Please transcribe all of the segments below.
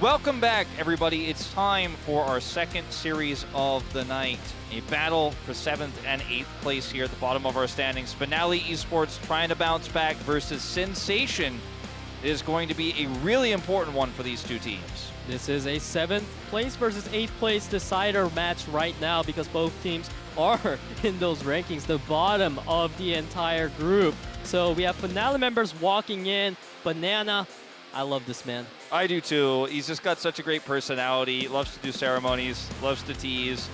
Welcome back, everybody. It's time for our second series of the night. A battle for 7th and 8th place here at the bottom of our standings. FINALEe-sports trying to bounce back versus Sensation is going to be a really important one for these two teams. This is a 7th place versus 8th place decider match right now because both teams are in those rankings, the bottom of the entire group. So we have FINALEe members walking in. Banana, I love this man. I do too. He's just got such a great personality, loves to do ceremonies, loves to tease.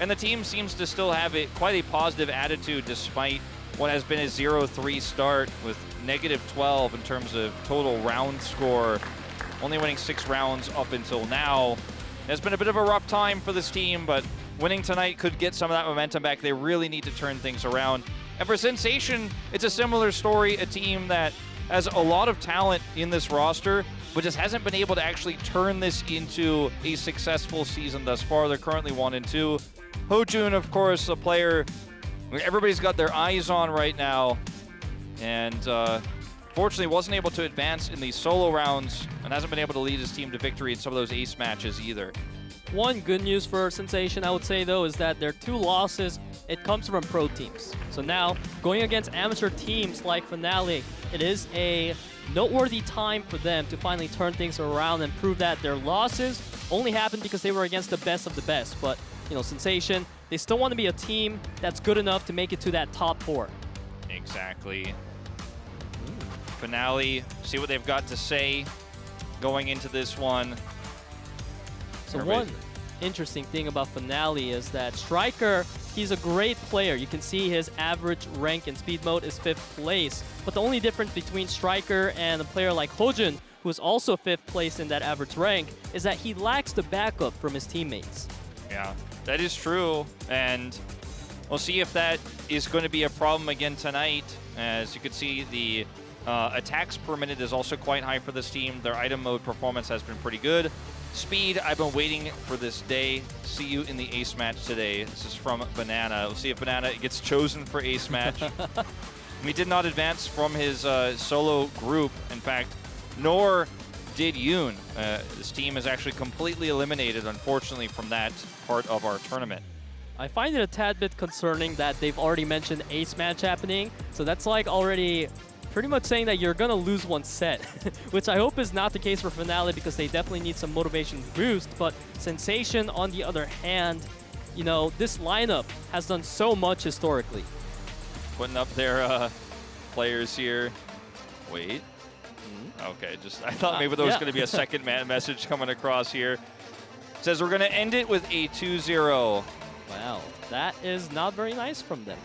And the team seems to still have quite a positive attitude despite what has been a 0-3 start with -12 in terms of total round score. Only winning 6 rounds up until now. It's been a bit of a rough time for this team, but winning tonight could get some of that momentum back. They really need to turn things around. And for Sensation, it's a similar story, a team that has a lot of talent in this roster, but just hasn't been able to actually turn this into a successful season thus far. They're currently 1-2. Hojun, of course, a player everybody's got their eyes on right now, and fortunately wasn't able to advance in these solo rounds and hasn't been able to lead his team to victory in some of those ace matches either. One good news for Sensation, I would say, though, is that their 2 losses, it comes from pro teams. So now, going against amateur teams like FINALEe, it is a noteworthy time for them to finally turn things around and prove that their losses only happened because they were against the best of the best. But, you know, Sensation, they still want to be a team that's good enough to make it to that top 4. Exactly. FINALEe, see what they've got to say going into this one. So one interesting thing about FINALEe is that Striker, he's a great player. You can see his average rank in speed mode is 5th place. But the only difference between Striker and a player like Hojun, who is also 5th place in that average rank, is that he lacks the backup from his teammates. Yeah, that is true. And we'll see if that is going to be a problem again tonight. As you can see, the attacks per minute is also quite high for this team. Their item mode performance has been pretty good. Speed, I've been waiting for this day. See you in the ace match today. This is from Banana. We'll see if Banana gets chosen for ace match. He did not advance from his solo group. In fact, nor did Yoon. This team is actually completely eliminated, unfortunately, from that part of our tournament. I find it a tad bit concerning that they've already mentioned ace match happening. So that's like already pretty much saying that you're going to lose one set, which I hope is not the case for FINALEe because they definitely need some motivation boost. But Sensation, on the other hand, you know, this lineup has done so much historically. Putting up their players here. Wait. Okay, I thought maybe there was going to be a second message coming across here. It says we're going to end it with a 2-0. Wow, that is not very nice from them.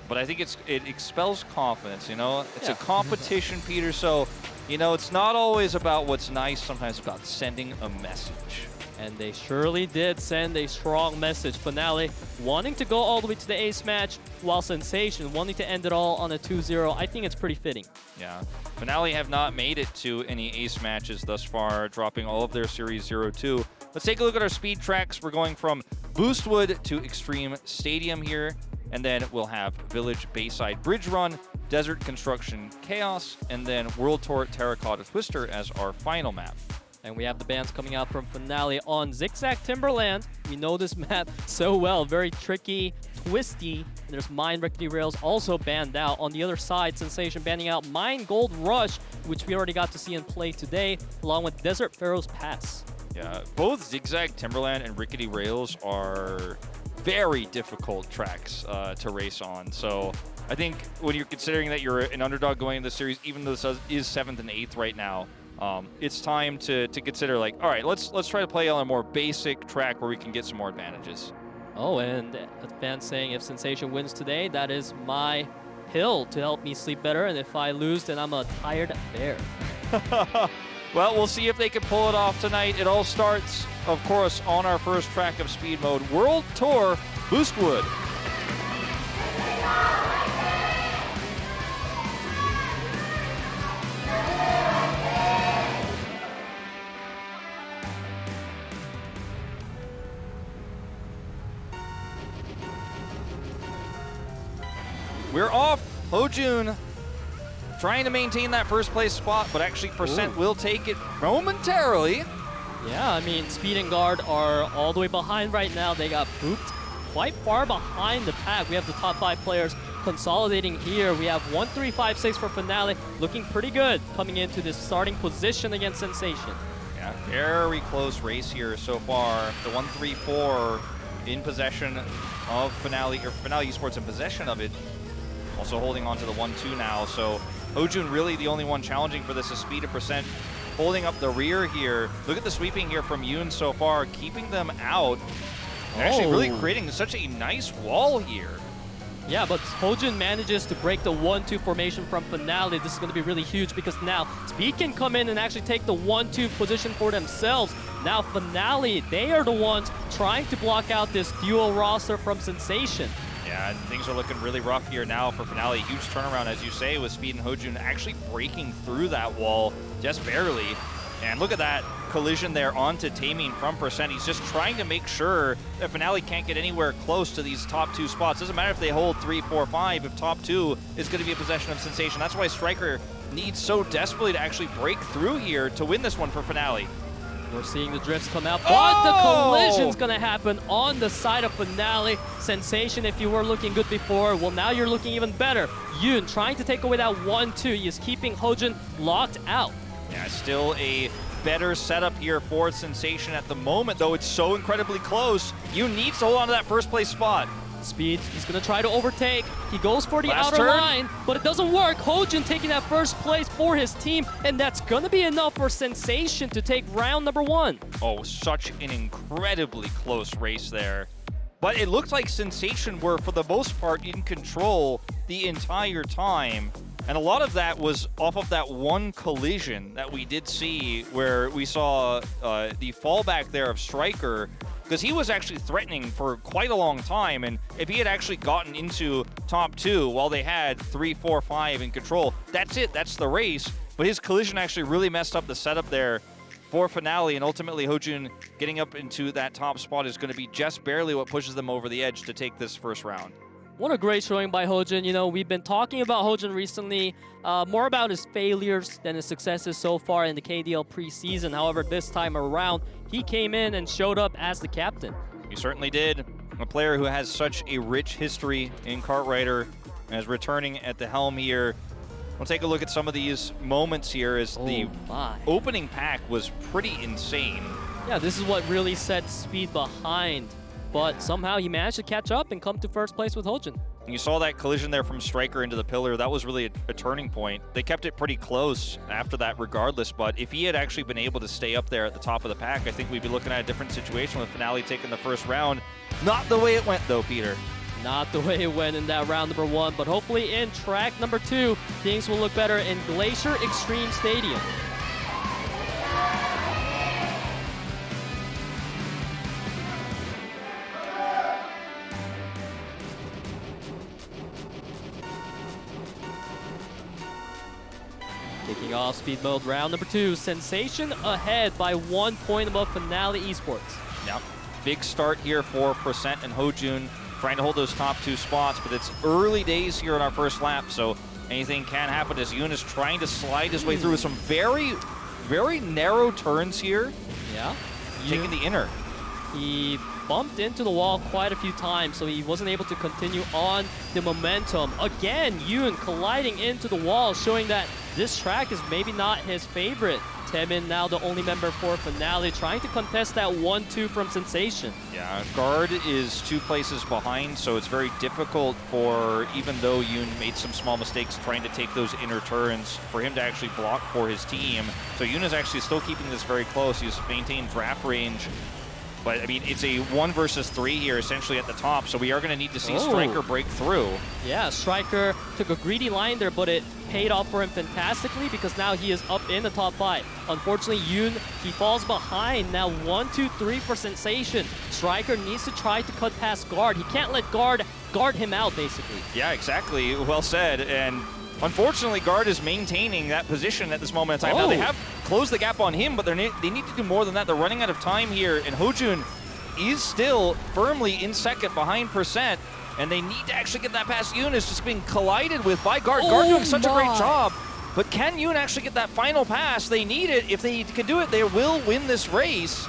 But I think it expels confidence, you know? It's a competition, Peter, so, you know, it's not always about what's nice, sometimes it's about sending a message. And they surely did send a strong message. FINALEe wanting to go all the way to the ace match, while Sensation wanting to end it all on a 2-0. I think it's pretty fitting. Yeah. FINALEe have not made it to any ace matches thus far, dropping all of their Series 0-2. Let's take a look at our speed tracks. We're going from Boostwood to Extreme Stadium here. And then we'll have Village Bayside Bridge Run, Desert Construction Chaos, and then World Tour Terracotta Twister as our final map. And we have the bans coming out from FINALEe on Zigzag Timberland. We know this map so well. Very tricky, twisty. And there's Mine Rickety Rails also banned out. On the other side, Sensation banning out Mine Gold Rush, which we already got to see in play today, along with Desert Pharaoh's Pass. Yeah, both Zigzag Timberland and Rickety Rails are very difficult tracks to race on. So I think when you're considering that you're an underdog going into the series, even though this is 7th and 8th right now, it's time to consider, like, all right, let's try to play on a more basic track where we can get some more advantages. Oh, and a fan saying if Sensation wins today, that is my pill to help me sleep better, and if I lose, then I'm a tired bear. Well, we'll see if they can pull it off tonight. It all starts, of course, on our first track of speed mode, World Tour Boostwood. We're off. Hojun trying to maintain that first place spot, but actually Percent will take it momentarily. Yeah, I mean, Speed and Guard are all the way behind right now. They got booped quite far behind the pack. We have the top 5 players consolidating here. We have 1-3-5-6 for FINALEe, looking pretty good coming into this starting position against Sensation. Yeah, very close race here so far. The 1-3-4 in possession of FINALEe, or FINALEe-sports in possession of it. Also holding on to the 1-2 now. So Hojun really the only one challenging for this is Speed and Percent holding up the rear here. Look at the sweeping here from Yoon so far, keeping them out. They're actually really creating such a nice wall here. Yeah, but Hojun manages to break the 1-2 formation from FINALEe. This is going to be really huge because now Speed can come in and actually take the 1-2 position for themselves. Now FINALEe, they are the ones trying to block out this dual roster from Sensation. Yeah, and things are looking really rough here now for FINALEe. Huge turnaround, as you say, with Speed and Hojun actually breaking through that wall just barely. And look at that collision there onto Taemin from Percent. He's just trying to make sure that FINALEe can't get anywhere close to these top 2 spots. Doesn't matter if they hold 3, 4, 5, if top 2 is going to be a possession of Sensation. That's why Striker needs so desperately to actually break through here to win this one for FINALEe. We're seeing the drifts come out, but the collision's gonna happen on the side of FINALEe. Sensation, if you were looking good before, well, now you're looking even better. Yoon trying to take away that 1-2. He is keeping Hojun locked out. Yeah, still a better setup here for Sensation at the moment, though it's so incredibly close. Yoon needs to hold on to that first place spot. Speed, he's gonna try to overtake. He goes for the Last outer turn. line, but it doesn't work. Hojun taking that first place for his team, and that's gonna be enough for Sensation to take round number 1. Oh, such an incredibly close race there. But it looked like Sensation were, for the most part, in control the entire time. And a lot of that was off of that one collision that we did see where we saw the fallback there of Striker, because he was actually threatening for quite a long time. And if he had actually gotten into top 2 while they had 3, 4, 5 in control, that's it, that's the race. But his collision actually really messed up the setup there for FINALEe, and ultimately Hojun getting up into that top spot is going to be just barely what pushes them over the edge to take this first round. What a great showing by Hojun. You know, we've been talking about Hojun recently, more about his failures than his successes so far in the KDL preseason. However, this time around, he came in and showed up as the captain. He certainly did. A player who has such a rich history in Kartrider and is returning at the helm here. We'll take a look at some of these moments here as the opening pack was pretty insane. Yeah, this is what really set Speed behind. But somehow he managed to catch up and come to first place with Hojun. You saw that collision there from Striker into the pillar. That was really a turning point. They kept it pretty close after that regardless, but if he had actually been able to stay up there at the top of the pack, I think we'd be looking at a different situation with FINALEe taking the first round. Not the way it went though, Peter. Not the way it went in that round number 1, but hopefully in track number 2, things will look better in Glacier Extreme Stadium. Kicking off Speed Mode round number 2, Sensation ahead by 1 point above FINALEe-sports. Yep. Big start here for Percent and Hojun, trying to hold those top 2 spots, but it's early days here in our first lap, so anything can happen as Yoon is trying to slide his way through with some very, very narrow turns here. Yeah. Taking the inner. He bumped into the wall quite a few times, so he wasn't able to continue on the momentum. Again, Yoon colliding into the wall, showing that this track is maybe not his favorite. Taemin, now the only member for FINALEe, trying to contest that 1-2 from Sensation. Yeah, Guard is 2 places behind, so it's very difficult for, even though Yoon made some small mistakes trying to take those inner turns, for him to actually block for his team. So Yoon is actually still keeping this very close. He's maintained draft range. But, I mean, it's a 1 versus 3 here, essentially, at the top, so we are going to need to see Striker break through. Yeah, Striker took a greedy line there, but it paid off for him fantastically because now he is up in the top 5. Unfortunately, Yoon, he falls behind. Now 1, 2, 3 for Sensation. Striker needs to try to cut past Guard. He can't let Guard him out, basically. Yeah, exactly. Well said. And unfortunately, Guard is maintaining that position at this moment in time. Now, they have closed the gap on him, but they need to do more than that. They're running out of time here, and Hojun is still firmly in second behind Percent, and they need to actually get that past Yoon. Is just being collided with by Guard. Guard doing such a great job But can Yoon actually get that final pass? They need it. If they can do it, they will win this race.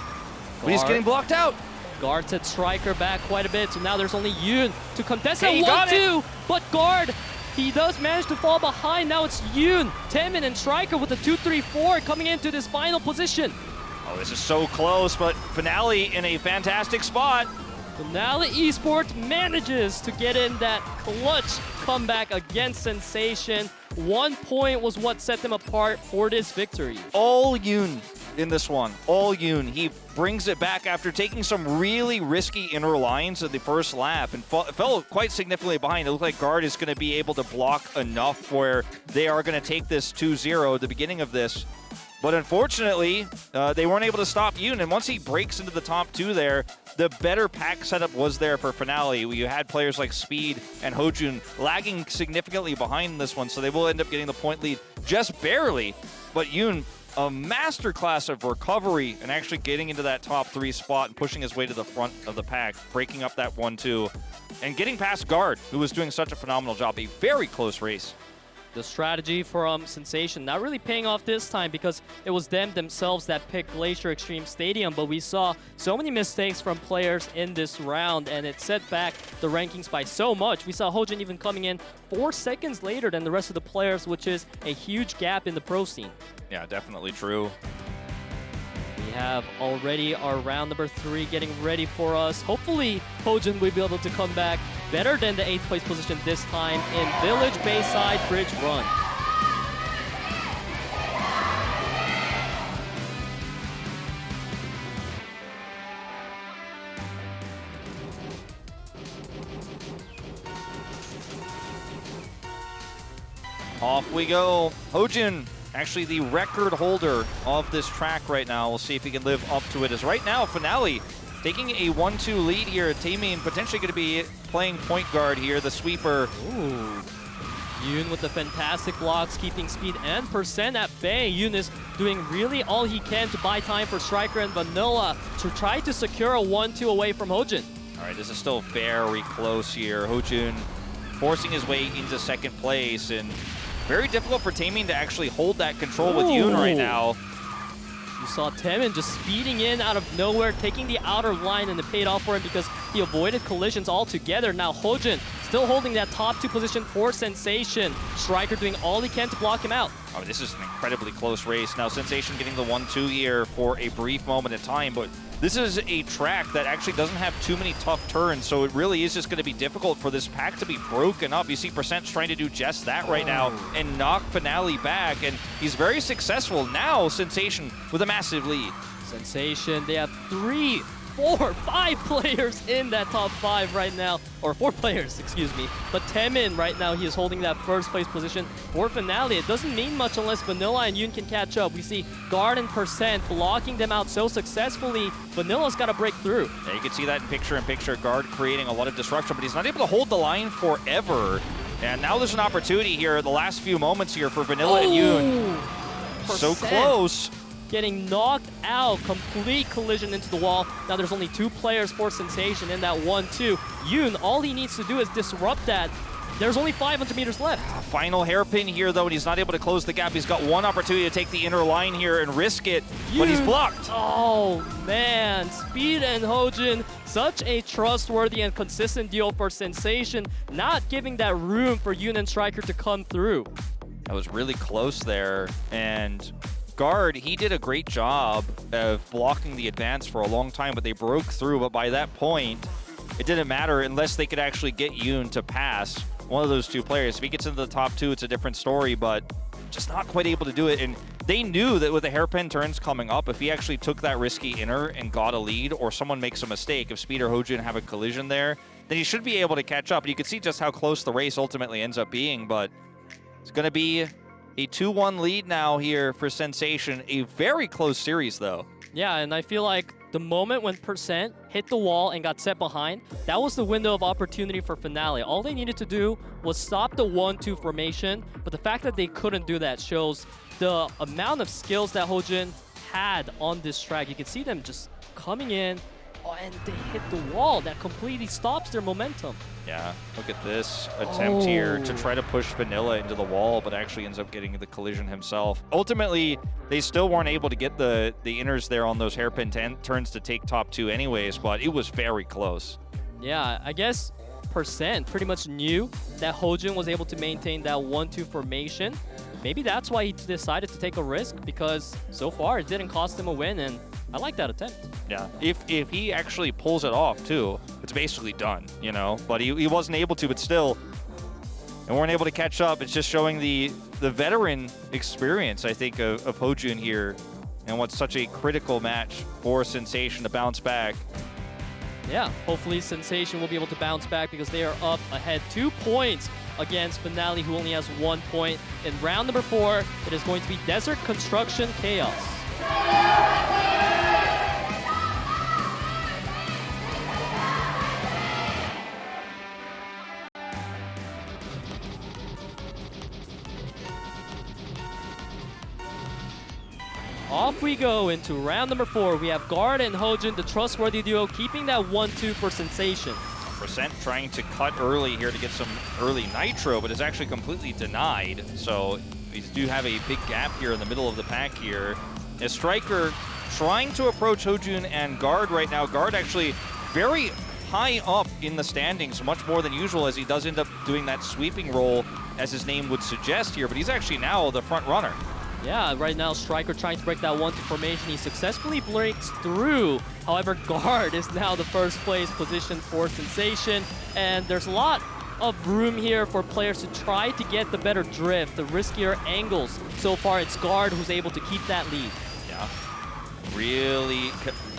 But he's getting blocked out. Guard set Striker back quite a bit, so now there's only Yoon to contest Hey, that 1-2. But Guard, he does manage to fall behind. Now it's Yoon, Taemin, and Striker with the 2-3-4 coming into this final position. Oh, this is so close, but FINALEe in a fantastic spot. FINALEe-sports manages to get in that clutch comeback against Sensation. 1 point was what set them apart for this victory. All Yoon in this one. All Yoon. He brings it back after taking some really risky inner lines at the first lap and fell quite significantly behind. It looked like Guard is going to be able to block enough where they are going to take this 2-0 at the beginning of this. But unfortunately, they weren't able to stop Yoon. And once he breaks into the top 2 there, the better pack setup was there for FINALEe. You had players like Speed and Hojun lagging significantly behind this one, so they will end up getting the point lead just barely. But Yoon, a masterclass of recovery and actually getting into that top 3 spot and pushing his way to the front of the pack, breaking up that 1-2, and getting past Guard, who was doing such a phenomenal job. A very close race. The strategy from Sensation not really paying off this time because it was them themselves that picked Glacier Extreme Stadium, but we saw so many mistakes from players in this round, and it set back the rankings by so much. We saw Hojin even coming in 4 seconds later than the rest of the players, which is a huge gap in the pro scene. Yeah, definitely true. We have already our round number 3 getting ready for us. Hopefully, Hojin will be able to come back better than the 8th place position this time in Village Bayside Bridge Run. Off we go. Hojin, actually the record holder of this track right now. We'll see if he can live up to it. As right now, FINALEe taking a 1-2 lead here. Taemin potentially going to be playing point guard here, the sweeper. Ooh. Yoon with the fantastic blocks, keeping Speed and Percent at bay. Yoon is doing really all he can to buy time for Striker and Vanilla to try to secure a 1-2 away from Hojin. All right, this is still very close here. Hojin forcing his way into 2nd place, and very difficult for Taemin to actually hold that control with Yoon right now. You saw Taemin just speeding in out of nowhere, taking the outer line, and it paid off for him because he avoided collisions altogether. Now Hojin still holding that top 2 position for Sensation. Striker doing all he can to block him out. Oh, this is an incredibly close race. Now Sensation getting the 1-2 here for a brief moment in time, but this is a track that actually doesn't have too many tough turns, so it really is just going to be difficult for this pack to be broken up. You see Percent's trying to do just that right now and knock FINALEe back, and he's very successful. Now Sensation with a massive lead. Sensation, they have 3, 4, 5 players in that top 5 right now, or 4 players, excuse me. But Taemin right now, he is holding that 1st place position for FINALEe. It doesn't mean much unless Vanilla and Yoon can catch up. We see Guard and Percent blocking them out so successfully. Vanilla's got to break through. Yeah, you can see that in picture-in-picture. Guard creating a lot of disruption, but he's not able to hold the line forever. And now there's an opportunity here, the last few moments here for Vanilla and Yoon. So close. Getting knocked out, complete collision into the wall. Now there's only 2 players for Sensation in that 1-2. Yoon, all he needs to do is disrupt that. There's only 500 meters left. Final hairpin here, though, and he's not able to close the gap. He's got one opportunity to take the inner line here and risk it, but he's blocked. Oh, man. Speed and Hojin, such a trustworthy and consistent duo for Sensation, not giving that room for Yoon and Striker to come through. That was really close there, and Guard, he did a great job of blocking the advance for a long time, but they broke through. But by that point, it didn't matter unless they could actually get Yoon to pass one of those 2 players. If he gets into the top 2, it's a different story, but just not quite able to do it. And they knew that with the hairpin turns coming up, if he actually took that risky inner and got a lead, or someone makes a mistake, if Speed or Hojin have a collision there, then he should be able to catch up. And you can see just how close the race ultimately ends up being, but it's going to be a 2-1 lead now here for Sensation. A very close series, though. Yeah, and I feel like the moment when Percent hit the wall and got set behind, that was the window of opportunity for FINALEe. All they needed to do was stop the 1-2 formation, but the fact that they couldn't do that shows the amount of skills that Hojin had on this track. You can see them just coming in, Oh, and they hit the wall. That completely stops their momentum. Yeah, look at this attempt here to try to push Vanilla into the wall, but actually ends up getting the collision himself. Ultimately, they still weren't able to get the inners there on those hairpin turns to take top 2 anyways, but it was very close. Yeah, I guess Percent pretty much knew that Hojun was able to maintain that 1-2 formation. Maybe that's why he decided to take a risk, because so far it didn't cost him a win, and I like that attempt. Yeah, if he actually pulls it off too, it's basically done, you know? But he wasn't able to, but still, and weren't able to catch up. It's just showing the veteran experience, I think, of Hojun here, and what's such a critical match for Sensation to bounce back. Yeah, hopefully Sensation will be able to bounce back, because they are up ahead 2 points against FINALEe, who only has 1 point. In round number 4, it is going to be Desert Construction Chaos. Off we go into round number 4. We have Guard and Hojun, the trustworthy duo, keeping that 1-2 for Sensation. Percent trying to cut early here to get some early nitro, but is actually completely denied. So we do have a big gap here in the middle of the pack here. As Striker trying to approach Hojun and Guard right now. Guard actually very high up in the standings, much more than usual, as he does end up doing that sweeping role, as his name would suggest here, but he's actually now the front runner. Yeah, right now Striker trying to break that 1-2 formation. He successfully breaks through. However, Guard is now the first place position for Sensation. And there's a lot of room here for players to try to get the better drift, the riskier angles. So far, it's Guard who's able to keep that lead. Yeah, really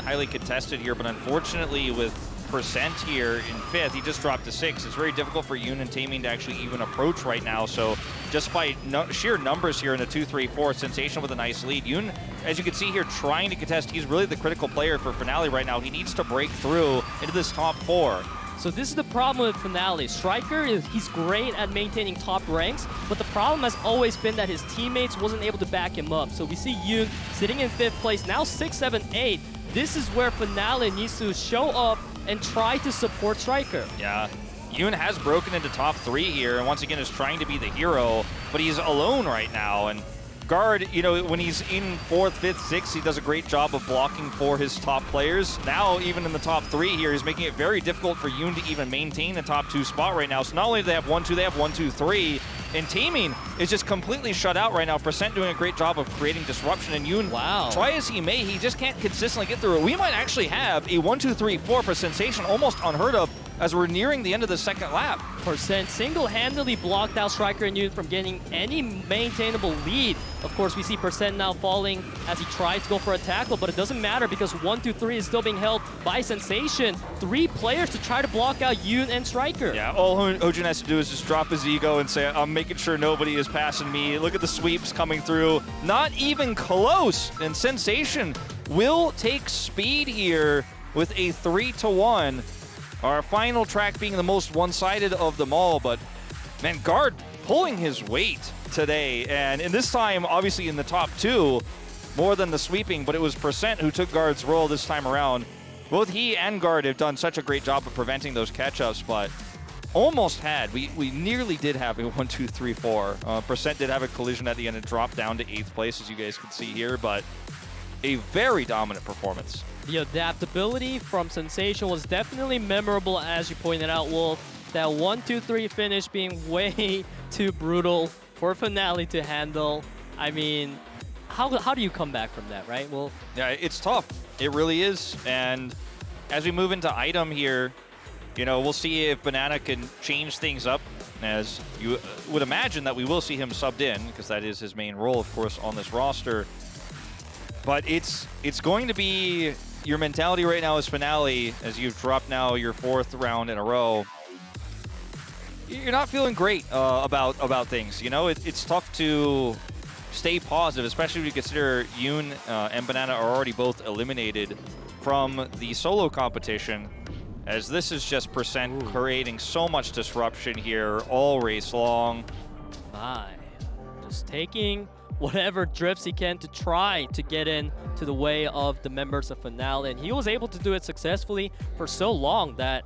highly contested here, but unfortunately with Percent here in 5th, he just dropped to 6th. It's very difficult for Yoon and Taming to actually even approach right now. So just by sheer numbers here in the 2-3-4, Sensation with a nice lead. Yoon, as you can see here, trying to contest. He's really the critical player for FINALEe right now. He needs to break through into this top 4. So this is the problem with FINALEe. Striker, he's great at maintaining top ranks, but the problem has always been that his teammates wasn't able to back him up. So we see Yoon sitting in 5th place, now 6, 7, 8. This is where FINALEe needs to show up and try to support Striker. Yeah, Yoon has broken into top 3 here, and once again is trying to be the hero, but he's alone right now. And Guard, you know, when he's in 4th, 5th, 6th, he does a great job of blocking for his top players. Now, even in the top 3 here, he's making it very difficult for Yoon to even maintain the top 2 spot right now. So not only do they have 1-2, they have 1-2-3. And Taming is just completely shut out right now. Percent doing a great job of creating disruption. And Yoon, try as he may, he just can't consistently get through it. We might actually have a 1-2-3-4 for Sensation, almost unheard of, as we're nearing the end of the 2nd lap. Percent single-handedly blocked out Striker and Yoon from getting any maintainable lead. Of course, we see Percent now falling as he tries to go for a tackle, but it doesn't matter because 1-2-3 is still being held by Sensation. 3 players to try to block out Yoon and Striker. Yeah, all Hojun has to do is just drop his ego and say, I'm making sure nobody is passing me. Look at the sweeps coming through. Not even close. And Sensation will take speed here with a 3-1. Our final track being the most one-sided of them all, but man, Guard pulling his weight today. And in this time, obviously in the top 2, more than the sweeping, but it was Percent who took Guard's role this time around. Both he and Guard have done such a great job of preventing those catch-ups, but almost had. We nearly did have a 1-2-3-4. Percent did have a collision at the end and dropped down to 8th place, as you guys can see here, but a very dominant performance. The adaptability from Sensation was definitely memorable, as you pointed out, Wolf. That 1-2-3 finish being way too brutal for FINALEe to handle. I mean, how do you come back from that, right, Wolf? Yeah, it's tough. It really is. And as we move into item here, you know, we'll see if Banana can change things up, as you would imagine that we will see him subbed in, because that is his main role, of course, on this roster. But it's going to be your mentality right now as FINALEe, as you've dropped now your 4th round in a row. You're not feeling great about things. You know, it's tough to stay positive, especially when you consider Yoon and Banana are already both eliminated from the solo competition, as this is just Percent creating so much disruption here all race long. My, just taking whatever drifts he can to try to get in to the way of the members of FINALEe. And he was able to do it successfully for so long that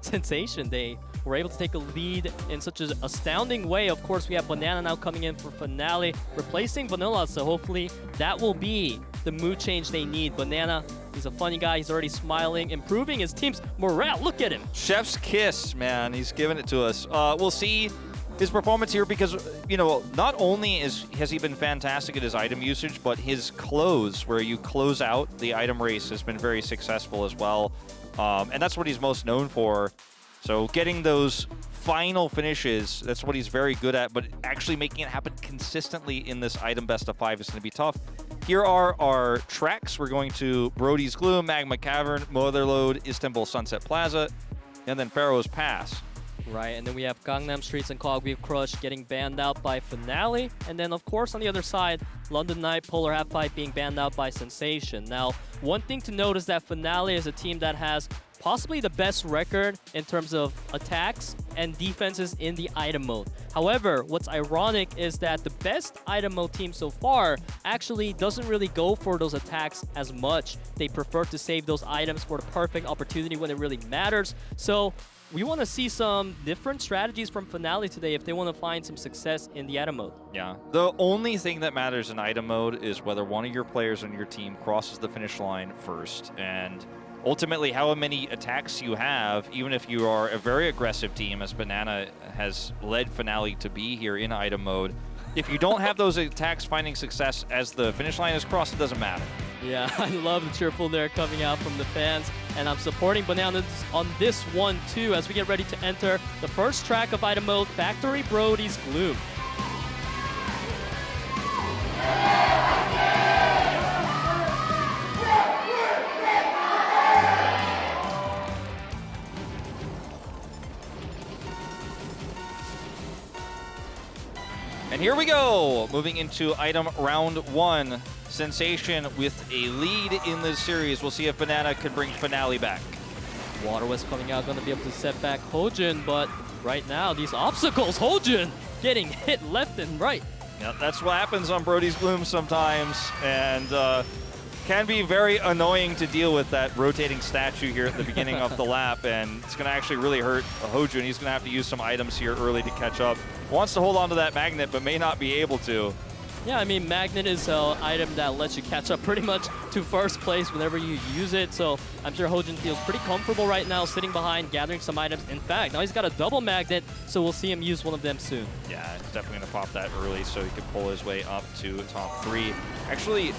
Sensation, they were able to take a lead in such an astounding way. Of course, we have Banana now coming in for FINALEe, replacing Vanilla, so hopefully that will be the mood change they need. Banana, he's a funny guy. He's already smiling, improving his team's morale. Look at him. Chef's kiss, man. He's giving it to us. We'll see his performance here because, you know, not only has he been fantastic at his item usage, but his close, where you close out the item race, has been very successful as well. And that's what he's most known for. So getting those final finishes, that's what he's very good at, but actually making it happen consistently in this item best of 5 is going to be tough. Here are our tracks. We're going to Brody's Gloom, Magma Cavern, Motherlode, Istanbul Sunset Plaza, and then Pharaoh's Pass. Right, and then we have Gangnam Streets and Cogwheel Crush getting banned out by FINALEe. And then, of course, on the other side, London Knight, Polar Half-Pipe being banned out by Sensation. Now, one thing to note is that FINALEe is a team that has possibly the best record in terms of attacks and defenses in the item mode. However, what's ironic is that the best item mode team so far actually doesn't really go for those attacks as much. They prefer to save those items for the perfect opportunity when it really matters. So we want to see some different strategies from FINALEe today if they want to find some success in the item mode. Yeah, the only thing that matters in item mode is whether one of your players on your team crosses the finish line first. And ultimately, how many attacks you have, even if you are a very aggressive team, as Banana has led FINALEe to be here in item mode, if you don't have those attacks finding success as the finish line is crossed, it doesn't matter. Yeah, I love the cheerful there coming out from the fans, and I'm supporting Bananas on this one too as we get ready to enter the first track of item mode, Factory Brody's Gloom. And here we go, moving into item round 1. Sensation with a lead in this series. We'll see if Banana can bring FINALEe back. Water West coming out, going to be able to set back Hojin, but right now, these obstacles, Hojin getting hit left and right. Yeah, that's what happens on Brody's Gloom sometimes, and can be very annoying to deal with that rotating statue here at the beginning of the lap, and it's going to actually really hurt Hojin. He's going to have to use some items here early to catch up. Wants to hold on to that magnet, but may not be able to. Yeah, I mean, Magnet is an item that lets you catch up pretty much to first place whenever you use it. So I'm sure Hojin feels pretty comfortable right now sitting behind, gathering some items. In fact, now he's got a double Magnet, so we'll see him use one of them soon. Yeah, he's definitely going to pop that early so he can pull his way up to top 3. Actually,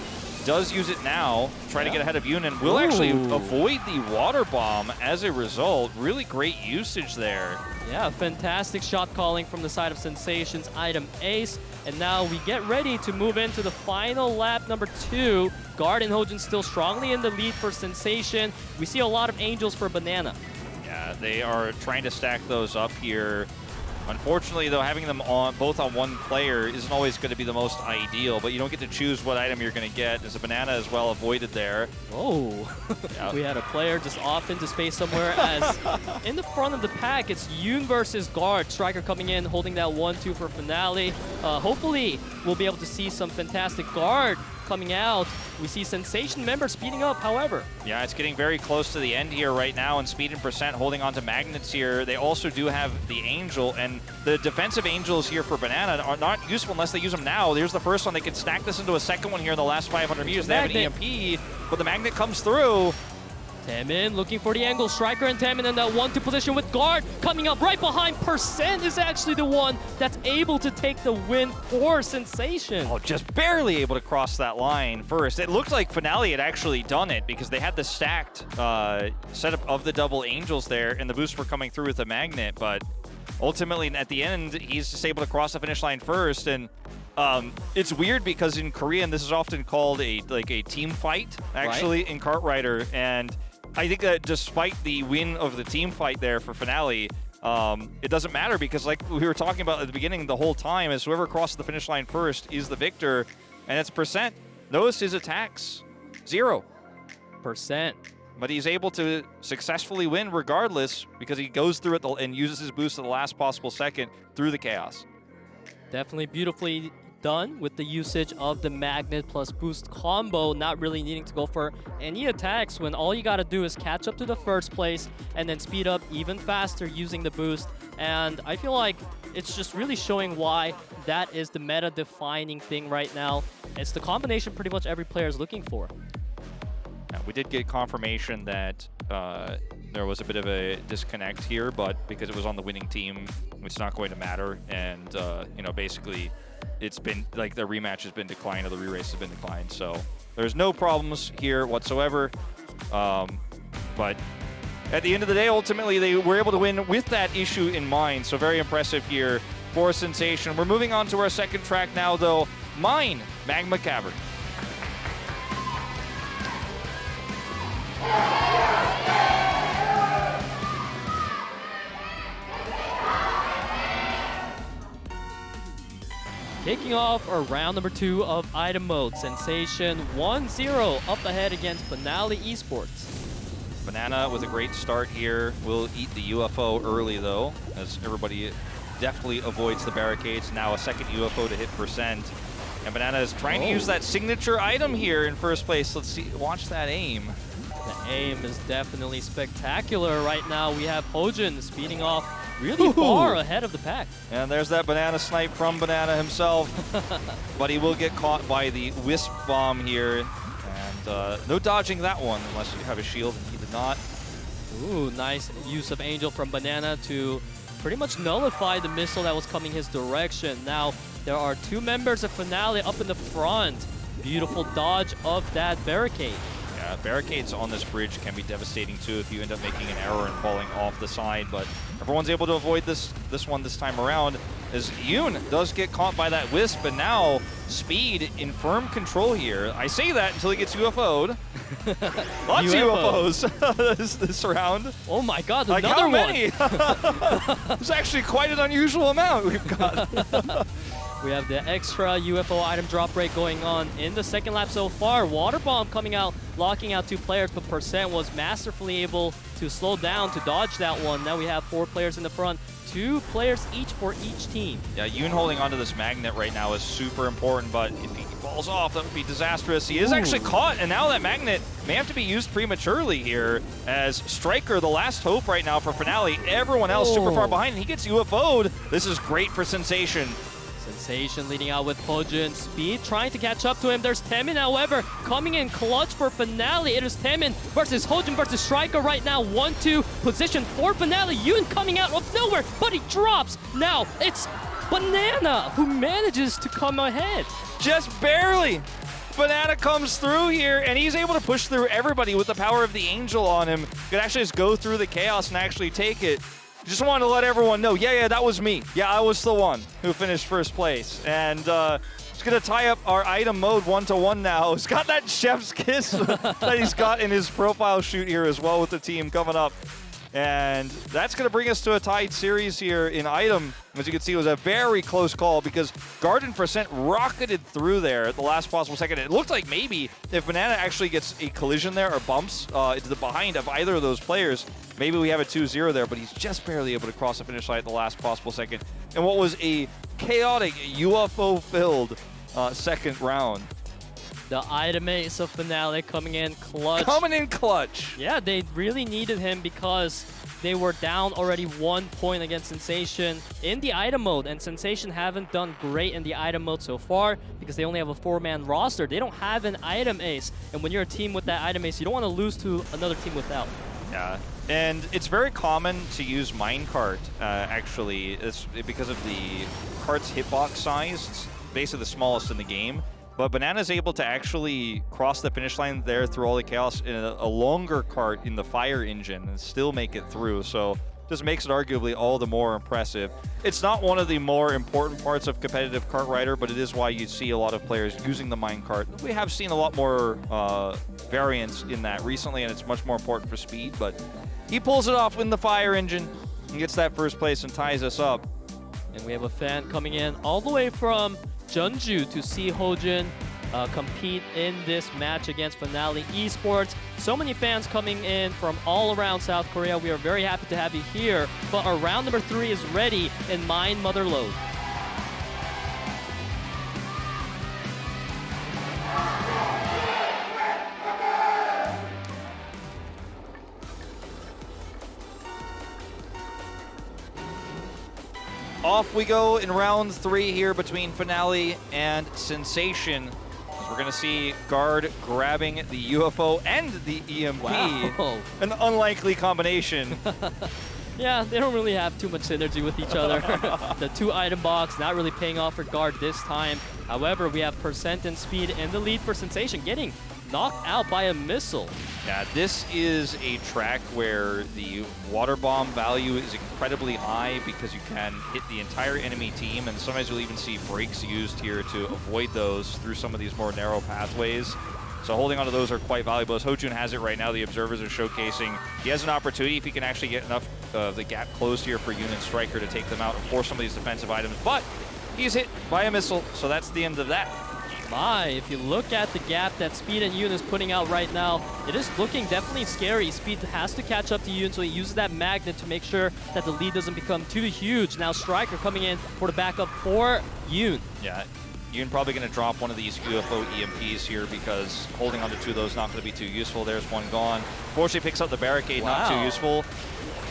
does use it now, try to get ahead of Yunin. Will actually avoid the water bomb as a result. Really great usage there. Yeah, fantastic shot calling from the side of Sensation's item ace. And now we get ready to move into the final lap, number 2. Guard and Hojin still strongly in the lead for Sensation. We see a lot of Angels for Banana. Yeah, they are trying to stack those up here. Unfortunately, though, having them on both on one player isn't always going to be the most ideal, but you don't get to choose what item you're going to get. There's a Banana as well avoided there. Oh, Yep. We had a player just off into space somewhere as in the front of the pack, it's Yoon versus Guard. Striker coming in, holding that 1-2 for FINALEe. Hopefully, we'll be able to see some fantastic Guard coming out. We see Sensation members speeding up, however. Yeah, it's getting very close to the end here right now, and Speed and Percent holding on to Magnets here. They also do have the Angel, and the defensive Angels here for Banana are not useful unless they use them now. There's the first one. They can stack this into a second one here in the last 500 meters. They have an EMP, but the Magnet comes through. Taemin looking for the angle. Striker and Taemin in that 1-2 position with Guard coming up right behind. Percent is actually the one that's able to take the win for Sensation. Oh, just barely able to cross that line first. It looked like FINALEe had actually done it because they had the stacked setup of the double Angels there, and the boosts were coming through with the Magnet, but ultimately at the end, he's just able to cross the finish line first. And it's weird because in Korean, this is often called a team fight, actually, in Kartrider, and I think that despite the win of the team fight there for FINALEe, it doesn't matter because like we were talking about at the beginning the whole time is whoever crosses the finish line first is the victor, and it's Percent. Notice his attacks, 0%. But he's able to successfully win regardless because he goes through it and uses his boost at the last possible second through the chaos. Definitely beautifully done with the usage of the magnet plus boost combo, not really needing to go for any attacks when all you gotta do is catch up to the first place and then speed up even faster using the boost. And I feel like it's just really showing why that is the meta-defining thing right now. It's the combination pretty much every player is looking for. Now, we did get confirmation that there was a bit of a disconnect here, but because it was on the winning team, it's not going to matter. And, you know, basically, it's been, like, the rematch has been declined, or the re-race has been declined. So there's no problems here whatsoever. But at the end of the day, ultimately, they were able to win with that issue in mind. So very impressive here for Sensation. We're moving on to our second track now, though. Mine, Magma Cavern. Kicking off our round number 2 of item mode, Sensation 1-0 up ahead against FINALEe-sports. Banana with a great start here. Will eat the UFO early, though, as everybody definitely avoids the barricades. Now a second UFO to hit %. And Banana is trying to use that signature item here in first place. Let's see, watch that aim. The aim is definitely spectacular right now. We have Hojin speeding off really far ahead of the pack. And there's that Banana snipe from Banana himself. But he will get caught by the Wisp Bomb here. And no dodging that one unless you have a shield, and he did not. Ooh, nice use of Angel from Banana to pretty much nullify the missile that was coming his direction. Now, there are 2 members of FINALEe up in the front. Beautiful dodge of that barricade. Yeah, barricades on this bridge can be devastating too if you end up making an error and falling off the side, but everyone's able to avoid this one this time around, as Yoon does get caught by that Wisp, and now Speed in firm control here. I say that until he gets UFO'd. Lots of UFOs this round. Oh my god, like another how many? It's actually quite an unusual amount we've got. We have the extra UFO item drop rate going on in the second lap so far. Water Bomb coming out, locking out 2 players, but Percent was masterfully able to slow down to dodge that one. Now we have 4 players in the front, 2 players each for each team. Yeah, Yoon holding onto this magnet right now is super important, but if he falls off, that would be disastrous. He is actually caught, and now that magnet may have to be used prematurely here, as Striker, the last hope right now for FINALEe. Everyone else super far behind, and he gets UFO'd. This is great for Sensation. Sensation leading out with Hojin. Speed trying to catch up to him. There's Taemin, however, coming in clutch for FINALEe. It is Taemin versus Hojin versus Striker right now. 1-2 position for FINALEe. Yoon coming out of nowhere, but he drops. Now it's Banana who manages to come ahead. Just barely. Banana comes through here, and he's able to push through everybody with the power of the Angel on him. Could actually just go through the chaos and actually take it. Just wanted to let everyone know, yeah, that was me. Yeah, I was the one who finished first place. And it's going to tie up our item mode 1-1 now. He's got that chef's kiss that he's got in his profile shoot here as well with the team coming up. And that's going to bring us to a tied series here in item. As you can see, it was a very close call because Garden Percent rocketed through there at the last possible second. It looked like maybe if Banana actually gets a collision there or bumps into the behind of either of those players, maybe we have a 2-0 there, but he's just barely able to cross the finish line at the last possible second. And what was a chaotic UFO-filled second round. The item ace of FINALEe coming in clutch. Coming in clutch. Yeah, they really needed him because they were down already 1 point against Sensation in the item mode, and Sensation haven't done great in the item mode so far because they only have a 4-man roster. They don't have an item ace, and when you're a team with that item ace, you don't want to lose to another team without. Yeah, and it's very common to use minecart, actually. It's because of the cart's hitbox size. It's basically the smallest in the game. But Banana's able to actually cross the finish line there through all the chaos in a longer cart in the fire engine and still make it through. So just makes it arguably all the more impressive. It's not one of the more important parts of competitive kart rider, but it is why you see a lot of players using the minecart. We have seen a lot more variance in that recently, and it's much more important for speed. But he pulls it off in the fire engine and gets that first place and ties us up. And we have a fan coming in all the way from Jeonju to see Hojin compete in this match against FINALEe-sports. So many fans coming in from all around South Korea. We are very happy to have you here. But our round number 3 is ready in Mine Mother Load. off we go in round 3 here between FINALEe and Sensation. We're going to see Guard grabbing the UFO and the EMP. Wow. An unlikely combination. Yeah, they don't really have too much synergy with each other. The 2-item box not really paying off for Guard this time. However, we have Percent and Speed in the lead for Sensation, getting knocked out by a missile. Yeah, this is a track where the water bomb value is incredibly high because you can hit the entire enemy team, and sometimes you'll even see breaks used here to avoid those through some of these more narrow pathways. So holding onto those are quite valuable. As Hojun has it right now, the observers are showcasing he has an opportunity if he can actually get enough of the gap closed here for Yoon and Striker to take them out and force some of these defensive items. But he's hit by a missile, so that's the end of that. My, if you look at the gap that Speed and Yoon is putting out right now, it is looking definitely scary. Speed has to catch up to Yoon, so he uses that magnet to make sure that the lead doesn't become too huge. Now Striker coming in for the backup for Yoon. Yeah, Yoon probably going to drop one of these UFO EMPs here because holding onto 2 of those is not going to be too useful. There's one gone. Fortunately picks up the barricade, not too useful.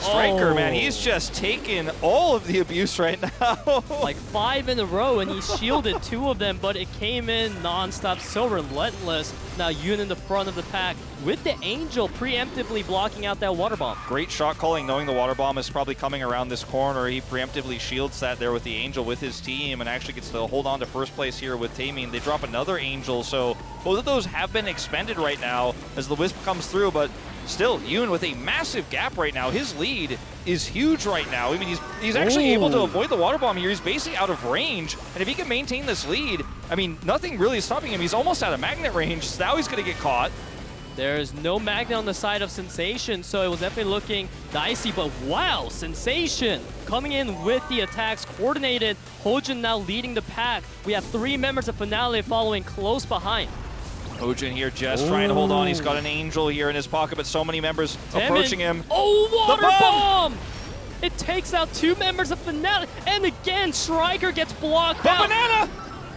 Striker, man, he's just taking all of the abuse right now. Like 5 in a row, and he shielded 2 of them, but it came in non-stop, so relentless. Now Yoon in the front of the pack with the Angel preemptively blocking out that water bomb. Great shot calling, knowing the water bomb is probably coming around this corner. He preemptively shields that there with the Angel with his team and actually gets to hold on to first place here with Taemin. They drop another Angel, so both of those have been expended right now as the Wisp comes through, but still, Yoon with a massive gap right now. His lead is huge right now. I mean, he's actually able to avoid the water bomb here. He's basically out of range, and if he can maintain this lead, I mean, nothing really is stopping him. He's almost out of magnet range, so now he's going to get caught. There's no magnet on the side of Sensation, so it was definitely looking dicey, but wow, Sensation coming in with the attacks, coordinated. Hojun now leading the pack. We have 3 members of FINALEe following close behind. Hojun here just trying to hold on. He's got an Angel here in his pocket, but so many members approaching him. Oh, water bomb! It takes out 2 members of FINALEe, and again, Striker gets blocked out. Banana!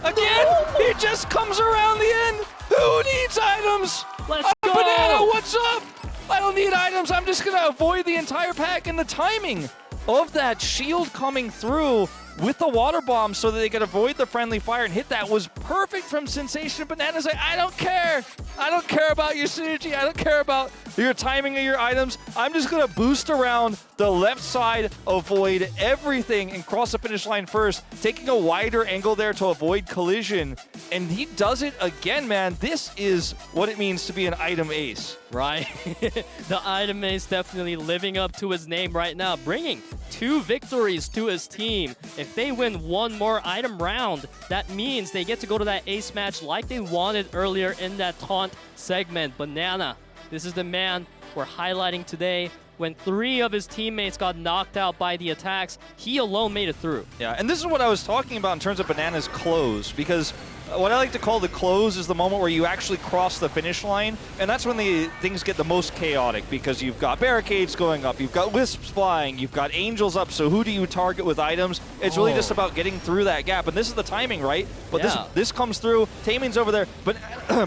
Again, he just comes around the end. Who needs items? Let's go! Banana, what's up? I don't need items. I'm just going to avoid the entire pack, and the timing of that shield coming through with the water bomb so that they could avoid the friendly fire and hit that was perfect from Sensation. Banana's like, I don't care. I don't care about your synergy. I don't care about your timing of your items. I'm just going to boost around the left side, avoid everything, and cross the finish line first, taking a wider angle there to avoid collision. And he does it again, man. This is what it means to be an item ace. Right. The item ace definitely living up to his name right now, bringing 2 victories to his team. If they win 1 more item round, that means they get to go to that ace match like they wanted earlier in that taunt segment. Banana, this is the man we're highlighting today. When 3 of his teammates got knocked out by the attacks, he alone made it through. Yeah, and this is what I was talking about in terms of Banana's close, because what I like to call the close is the moment where you actually cross the finish line, and that's when the things get the most chaotic, because you've got barricades going up, you've got wisps flying, you've got angels up, so who do you target with items? It's really just about getting through that gap, and this is the timing, right? But this comes through, Taemin's over there, but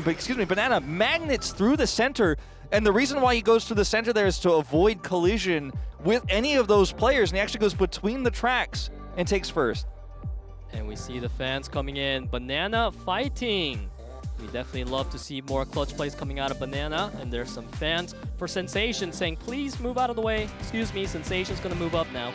excuse me, Banana magnets through the center, and the reason why he goes to the center there is to avoid collision with any of those players, and he actually goes between the tracks and takes first. And we see the fans coming in. Banana fighting. We definitely love to see more clutch plays coming out of Banana. And there's some fans for Sensation saying, please move out of the way. Excuse me, Sensation's going to move up now.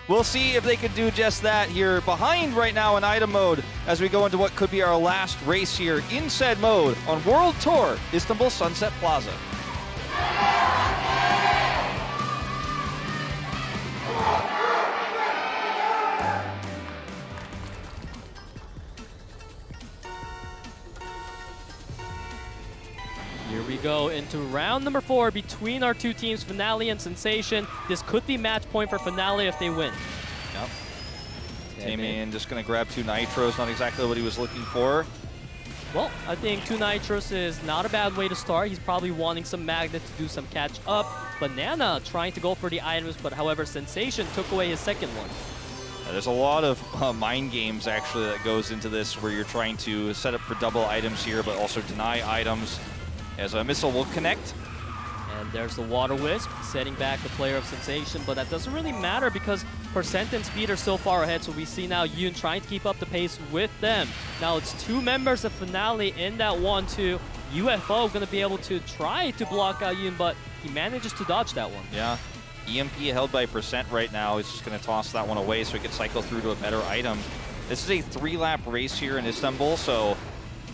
We'll see if they can do just that here. Behind right now in item mode as we go into what could be our last race here in said mode on World Tour Istanbul Sunset Plaza. Here we go into round number 4 between our 2 teams, FINALEe and Sensation. This could be match point for FINALEe if they win. Yep. Taemin just going to grab 2 nitros, not exactly what he was looking for. Well, I think 2 nitros is not a bad way to start. He's probably wanting some magnet to do some catch up. Banana trying to go for the items, but however, Sensation took away his second one. There's a lot of mind games actually that goes into this where you're trying to set up for double items here, but also deny items. As a missile will connect. And there's the Water Wisp, setting back the player of Sensation, but that doesn't really matter because Percent and Speed are so far ahead, so we see now Yoon trying to keep up the pace with them. Now it's 2 members of FINALEe in that 1-2. UFO going to be able to try to block out Yoon, but he manages to dodge that one. Yeah. EMP held by Percent right now. He's just going to toss that one away so he can cycle through to a better item. This is a 3-lap race here in Istanbul, so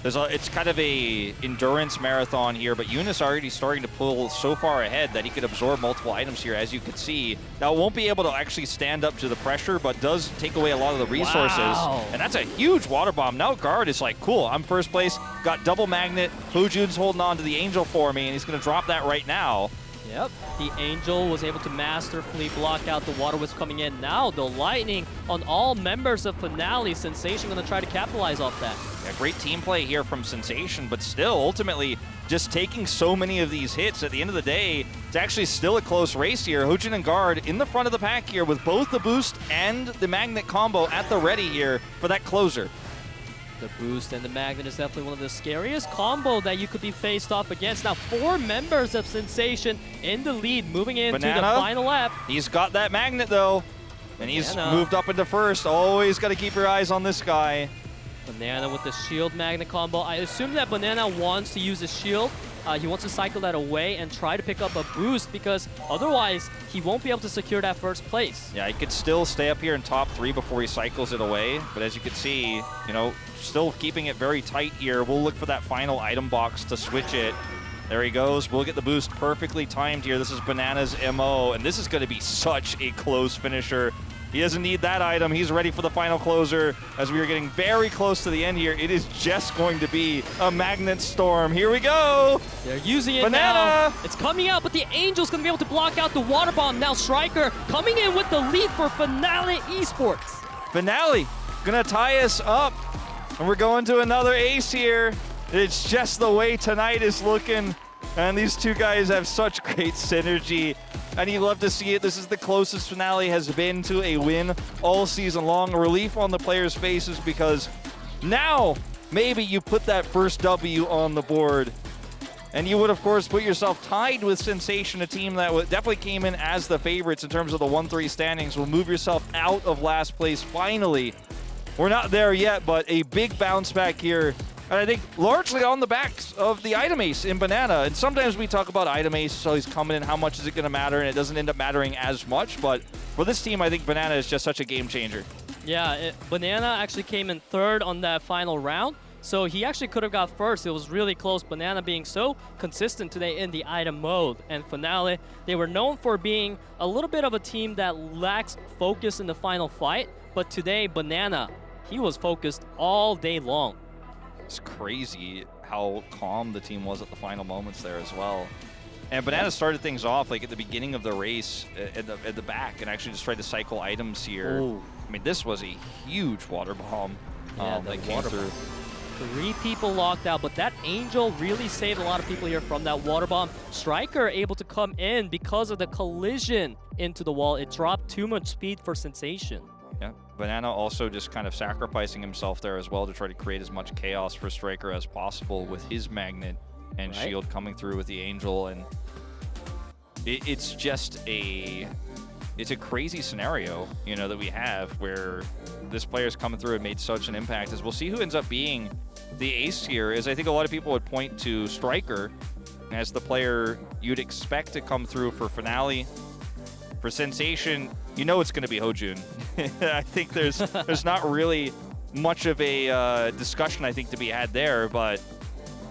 it's kind of a endurance marathon here, but Yoon is already starting to pull so far ahead that he could absorb multiple items here, as you can see. Now, won't be able to actually stand up to the pressure, but does take away a lot of the resources. Wow. And that's a huge water bomb. Now Guard is like, cool, I'm first place, got double magnet. Hojun's holding on to the Angel for me, and he's going to drop that right now. Yep, the Angel was able to masterfully block out the Water Wisp coming in. Now the Lightning on all members of FINALEe. Sensation going to try to capitalize off that. Yeah, great team play here from Sensation, but still, ultimately, just taking so many of these hits. At the end of the day, it's actually still a close race here. Hojun and Guard in the front of the pack here with both the boost and the magnet combo at the ready here for that closer. The boost and the magnet is definitely one of the scariest combo that you could be faced off against. Now 4 members of Sensation in the lead, moving into the final lap. He's got that magnet though, and he's moved up into first. Always got to keep your eyes on this guy. Banana with the shield magnet combo. I assume that Banana wants to use his shield. He wants to cycle that away and try to pick up a boost because otherwise he won't be able to secure that first place. Yeah, he could still stay up here in top 3 before he cycles it away. But as you can see, you know, still keeping it very tight here. We'll look for that final item box to switch it. There he goes. We'll get the boost perfectly timed here. This is Banana's MO, and this is going to be such a close finisher. He doesn't need that item. He's ready for the final closer. As we are getting very close to the end here, it is just going to be a magnet storm. Here we go. They're using it Banana. now. It's coming out, but the Angel's going to be able to block out the water bomb. Now Striker coming in with the lead for FINALEe-sports. FINALEe going to tie us up, and we're going to another ace here. It's just the way tonight is looking, and these two guys have such great synergy. And you love to see it. This is the closest FINALEe has been to a win all season long. A relief on the players' faces because now maybe you put that first W on the board. And you would, of course, put yourself tied with Sensation, a team that definitely came in as the favorites in terms of the 1-3 standings. Will move yourself out of last place finally. We're not there yet, but a big bounce back here. And I think largely on the backs of the item ace in Banana. And sometimes we talk about item ace, so he's coming in, how much is it going to matter? And it doesn't end up mattering as much. But for this team, I think Banana is just such a game changer. Yeah, Banana actually came in 3rd on that final round. So he actually could have got first. It was really close. Banana being so consistent today in the item mode. And FINALEe, they were known for being a little bit of a team that lacks focus in the final fight. But today, Banana, he was focused all day long. It's crazy how calm the team was at the final moments there as well. And Banana started things off like at the beginning of the race at the back and actually just tried to cycle items here. Ooh. I mean, this was a huge water bomb that came through. 3 people locked out, but that Angel really saved a lot of people here from that water bomb. Striker able to come in because of the collision into the wall. It dropped too much speed for Sensation. Yeah, Banana also just kind of sacrificing himself there as well to try to create as much chaos for Striker as possible with his magnet and shield coming through with the Angel. And it's just a crazy scenario, you know, that we have where this player's coming through and made such an impact. As we'll see who ends up being the ace here, is I think a lot of people would point to Striker as the player you'd expect to come through for FINALEe. For Sensation, you know it's going to be Hojun. I think there's not really much of a discussion, I think, to be had there, but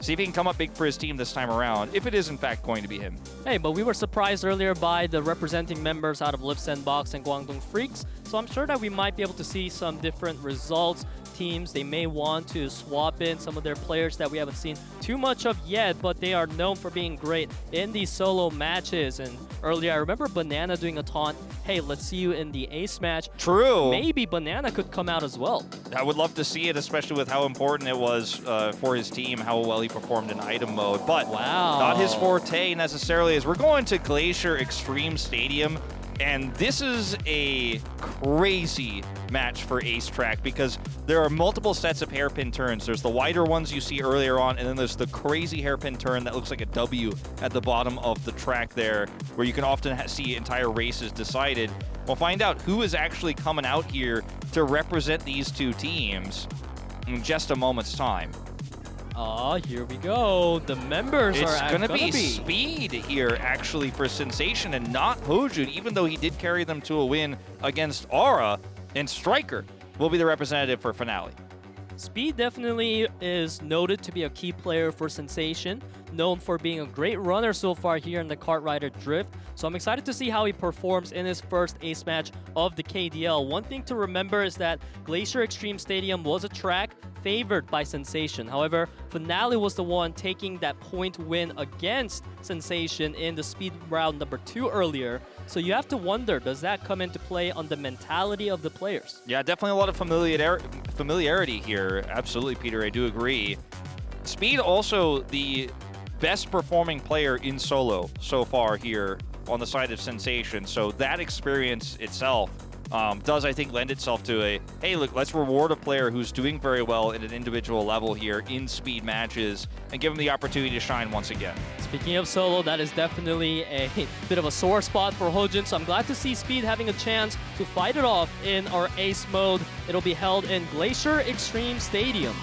see if he can come up big for his team this time around, if it is in fact going to be him. Hey, but we were surprised earlier by the representing members out of FREECS SANDBOX and Guangdong Freaks, so I'm sure that we might be able to see some different results. Teams, they may want to swap in some of their players that we haven't seen too much of yet, but they are known for being great in these solo matches. And earlier, I remember Banana doing a taunt, hey, let's see you in the ace match. True. Maybe Banana could come out as well. I would love to see it, especially with how important it was for his team, how well he performed in item mode. But not his forte necessarily, as we're going to Glacier Extreme Stadium. And this is a crazy match for Ace Track because there are multiple sets of hairpin turns. There's the wider ones you see earlier on, and then there's the crazy hairpin turn that looks like a W at the bottom of the track there, where you can often see entire races decided. We'll find out who is actually coming out here to represent these two teams in just a moment's time. Here we go. The members it's are going to be Speed here, actually, for Sensation, and not Hojun, even though he did carry them to a win against Aura. And Striker will be the representative for FINALEe. Speed definitely is noted to be a key player for Sensation, known for being a great runner so far here in the Kart Rider Drift. So I'm excited to see how he performs in his first Ace match of the KDL. One thing to remember is that Glacier Extreme Stadium was a track favored by Sensation. However, FINALEe was the one taking that point win against Sensation in the speed round number 2 earlier. So you have to wonder, does that come into play on the mentality of the players? Yeah, definitely a lot of familiarity here. Absolutely, Peter, I do agree. Speed also the best performing player in solo so far here on the side of Sensation. So that experience itself does, I think, lend itself to a, hey, look, let's reward a player who's doing very well at an individual level here in speed matches and give him the opportunity to shine once again. Speaking of solo, that is definitely a bit of a sore spot for Hojun, so I'm glad to see Speed having a chance to fight it off in our Ace mode. It'll be held in Glacier Extreme Stadium.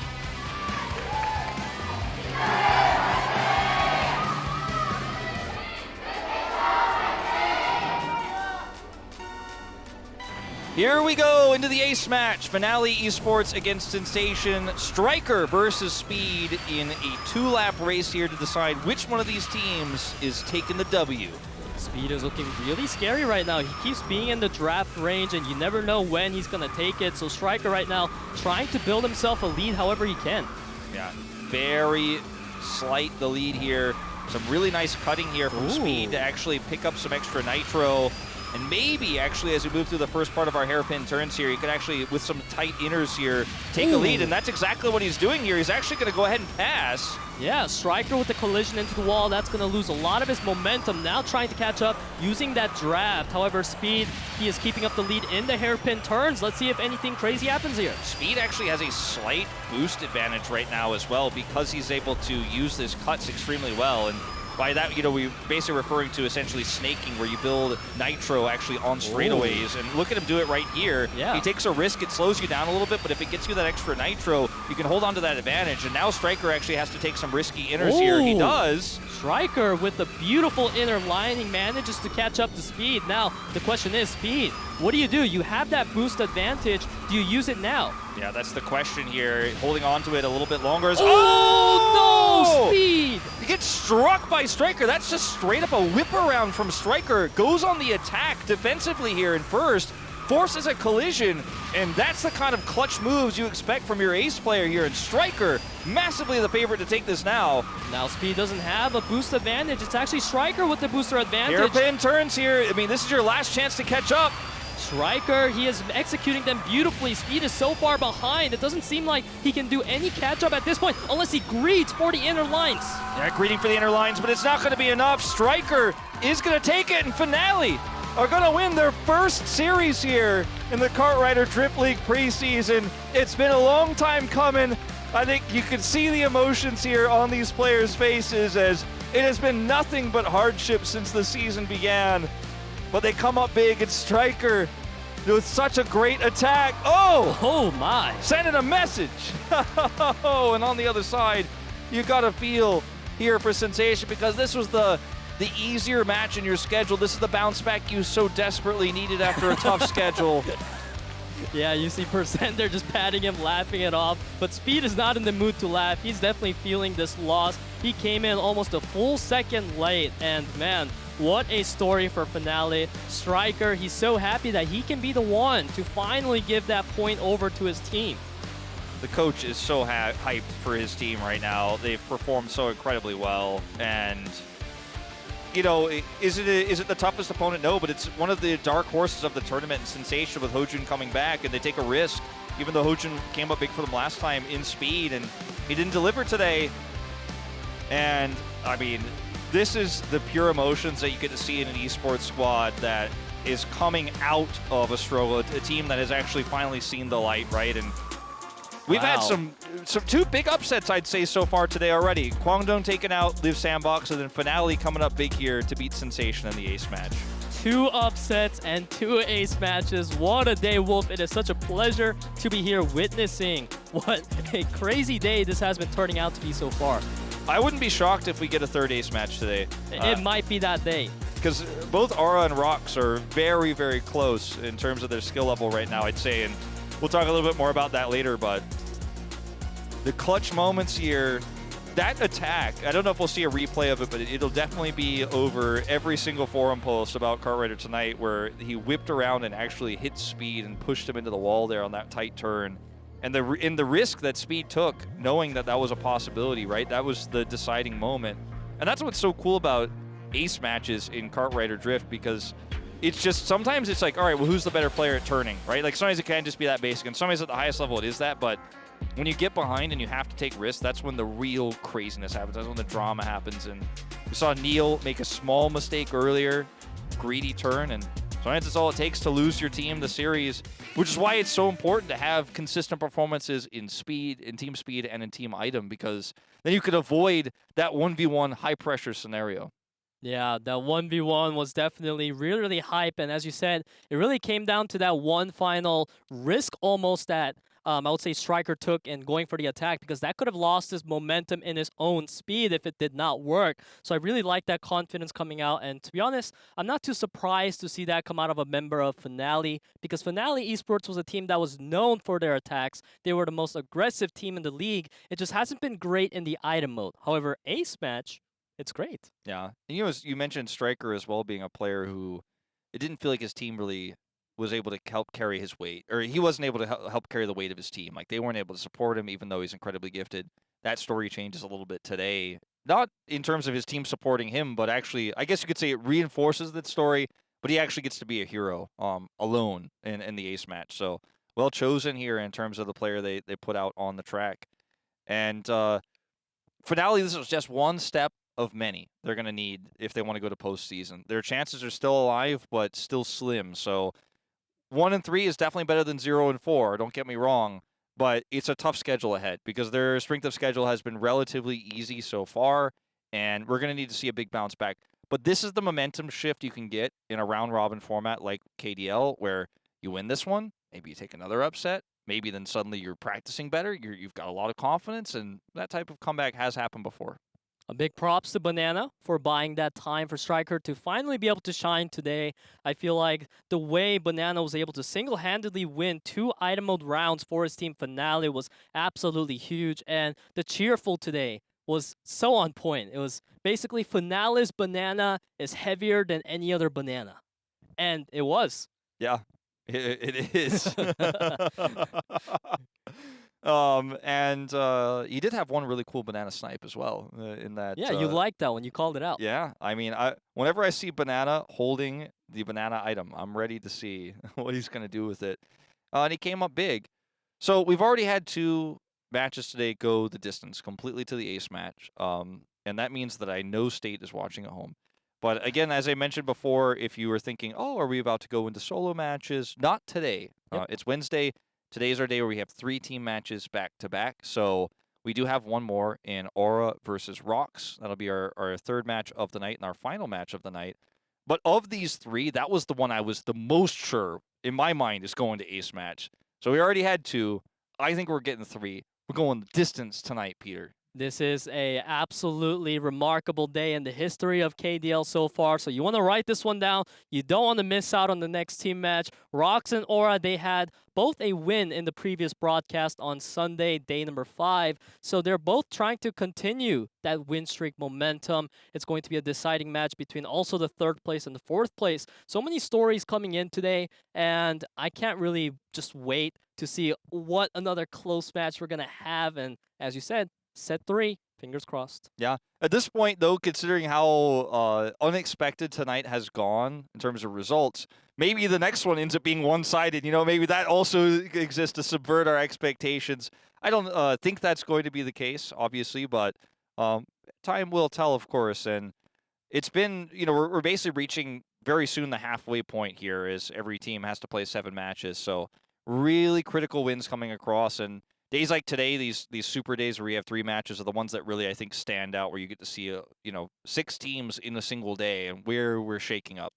Here we go into the Ace match. FINALEe-sports against Sensation. Striker versus Speed in a 2-lap race here to decide which one of these teams is taking the W. Speed is looking really scary right now. He keeps being in the draft range, and you never know when he's going to take it. So Striker right now trying to build himself a lead however he can. Yeah, very slight the lead here. Some really nice cutting here from Speed to actually pick up some extra nitro. And maybe, actually, as we move through the first part of our hairpin turns here, he could actually, with some tight inners here, take a lead. And that's exactly what he's doing here. He's actually going to go ahead and pass. Yeah, Striker with the collision into the wall. That's going to lose a lot of his momentum. Now trying to catch up using that draft. However, Speed, he is keeping up the lead in the hairpin turns. Let's see if anything crazy happens here. Speed actually has a slight boost advantage right now as well because he's able to use his cuts extremely well. And by that, you know, we're basically referring to essentially snaking, where you build nitro actually on straightaways. And look at him do it right here. Yeah. He takes a risk, it slows you down a little bit, but if it gets you that extra nitro, you can hold on to that advantage. And now Striker actually has to take some risky inners here. He does. Striker with the beautiful inner lining manages to catch up to Speed. Now, the question is, Speed, what do? You have that boost advantage. Do you use it now? Yeah, that's the question here. Holding on to it a little bit longer is... Oh, no, Speed! He gets struck by Striker. That's just straight up a whip around from Striker. Goes on the attack defensively here in first. Forces a collision, and that's the kind of clutch moves you expect from your ace player here. And Striker, massively the favorite to take this now. Now Speed doesn't have a boost advantage. It's actually Striker with the booster advantage. Hairpin turns here. I mean, this is your last chance to catch up. Striker, he is executing them beautifully. Speed is so far behind. It doesn't seem like he can do any catch-up at this point, unless he greets for the inner lines. Yeah, greeting for the inner lines, but it's not going to be enough. Striker is going to take it, and FINALEe are going to win their first series here in the Kart Rider Drift League preseason. It's been a long time coming. I think you can see the emotions here on these players' faces, as it has been nothing but hardship since the season began. But they come up big, and Striker with such a great attack. Oh my. Sending a message. And on the other side, you got to feel here for Sensation, because this was the easier match in your schedule. This is the bounce back you so desperately needed after a tough schedule. Yeah, you see Percent there just patting him, laughing it off. But Speed is not in the mood to laugh. He's definitely feeling this loss. He came in almost a full second late, and man, what a story for FINALEe. Striker, he's so happy that he can be the one to finally give that point over to his team. The coach is so hyped for his team right now. They've performed so incredibly well, and you know, is it the toughest opponent? No, but it's one of the dark horses of the tournament and Sensation, with Hojun coming back, and they take a risk, even though Hojun came up big for them last time in speed, and he didn't deliver today. And I mean, this is the pure emotions that you get to see in an esports squad that is coming out of a struggle, a team that has actually finally seen the light, right? And we've had some two big upsets, I'd say, so far today already. Kwangdong taking out Live Sandbox, and then FINALEe coming up big here to beat Sensation in the ace match. 2 upsets and 2 ace matches. What a day, Wolf. It is such a pleasure to be here witnessing what a crazy day this has been turning out to be so far. I wouldn't be shocked if we get a 3rd ace match today. It might be that day. Because both Aura and Rox are very, very close in terms of their skill level right now, I'd say. And we'll talk a little bit more about that later, but the clutch moments here, that attack, I don't know if we'll see a replay of it, but it'll definitely be over every single forum post about Kartrider tonight, where he whipped around and actually hit Speed and pushed him into the wall there on that tight turn. And the risk that Speed took, knowing that that was a possibility, right? That was the deciding moment. And that's what's so cool about ace matches in Kartrider Drift, because it's just, sometimes it's like, all right, well, who's the better player at turning, right? Like, sometimes it can just be that basic, and sometimes at the highest level it is that, but when you get behind and you have to take risks, that's when the real craziness happens. That's when the drama happens. And we saw Neil make a small mistake earlier, greedy turn, and sometimes it's all it takes to lose your team the series, which is why it's so important to have consistent performances in speed, in team speed, and in team item, because then you could avoid that 1v1 high-pressure scenario. Yeah, that 1v1 was definitely really, really hype. And as you said, it really came down to that one final risk almost that I would say Striker took in going for the attack, because that could have lost his momentum in his own speed if it did not work. So I really like that confidence coming out. And to be honest, I'm not too surprised to see that come out of a member of FINALEe, because FINALEe-sports was a team that was known for their attacks. They were the most aggressive team in the league. It just hasn't been great in the item mode. However, ace match, it's great. Yeah. And you mentioned Striker as well being a player who, it didn't feel like his team really was able to help carry his weight, or he wasn't able to help carry the weight of his team. Like, they weren't able to support him, even though he's incredibly gifted. That story changes a little bit today. Not in terms of his team supporting him, but actually, I guess you could say it reinforces that story, but he actually gets to be a hero alone in the ace match. So, well chosen here in terms of the player they put out on the track. And FINALEe, this is just one step of many they're going to need if they want to go to postseason. Their chances are still alive, but still slim. So 1 and 3 is definitely better than 0 and 4. Don't get me wrong, but it's a tough schedule ahead, because their strength of schedule has been relatively easy so far, and we're going to need to see a big bounce back. But this is the momentum shift you can get in a round-robin format like KDL, where you win this one, maybe you take another upset, maybe then suddenly you're practicing better, you've got a lot of confidence, and that type of comeback has happened before. A big props to Banana for buying that time for Striker to finally be able to shine today. I feel like the way Banana was able to single-handedly win 2 item mode rounds for his team FINALEe was absolutely huge. And the cheerful today was so on point. It was basically FINALEe's Banana is heavier than any other banana. And it was. Yeah, it is. And he did have one really cool banana snipe as well in that. Yeah, you liked that one. You called it out. Yeah, I mean, whenever I see Banana holding the banana item, I'm ready to see what he's going to do with it. And he came up big. So we've already had 2 matches today go the distance, completely to the ace match. And that means that I know State is watching at home. But again, as I mentioned before, if you were thinking, oh, are we about to go into solo matches? Not today. Yep. It's Wednesday. Today's our day where we have 3 team matches back-to-back. So we do have one more in Aura versus Rox. That'll be our 3rd match of the night and our final match of the night. But of these 3, that was the one I was the most sure, in my mind, is going to ace match. So we already had 2. I think we're getting 3. We're going the distance tonight, Peter. This is a absolutely remarkable day in the history of KDL so far. So you want to write this one down. You don't want to miss out on the next team match. Rox and Aura, they had both a win in the previous broadcast on Sunday, day number 5. So they're both trying to continue that win streak momentum. It's going to be a deciding match between also the 3rd place and the 4th place. So many stories coming in today, and I can't really just wait to see what another close match we're going to have. And as you said, set 3, fingers crossed. Yeah. At this point, though, considering how unexpected tonight has gone in terms of results, maybe the next one ends up being one-sided. You know, maybe that also exists to subvert our expectations. I don't think that's going to be the case, obviously, but time will tell, of course. And it's been, you know, we're basically reaching very soon the halfway point here is every team has to play 7 matches. So really critical wins coming across. And days like today, these super days where you have 3 matches are the ones that really, I think, stand out, where you get to see, 6 teams in a single day and where we're shaking up.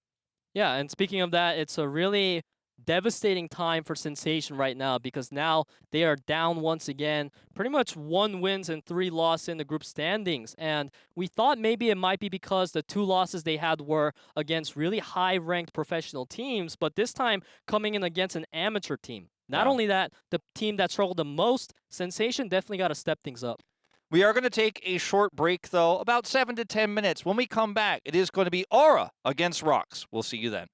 Yeah, and speaking of that, it's a really devastating time for Sensation right now because now they are down once again. Pretty much 1 wins and 3 losses in the group standings. And we thought maybe it might be because the 2 losses they had were against really high-ranked professional teams, but this time coming in against an amateur team. Not only that, the team that struggled the most, Sensation definitely got to step things up. We are going to take a short break, though, about 7 to 10 minutes. When we come back, it is going to be Aura against Rocks. We'll see you then.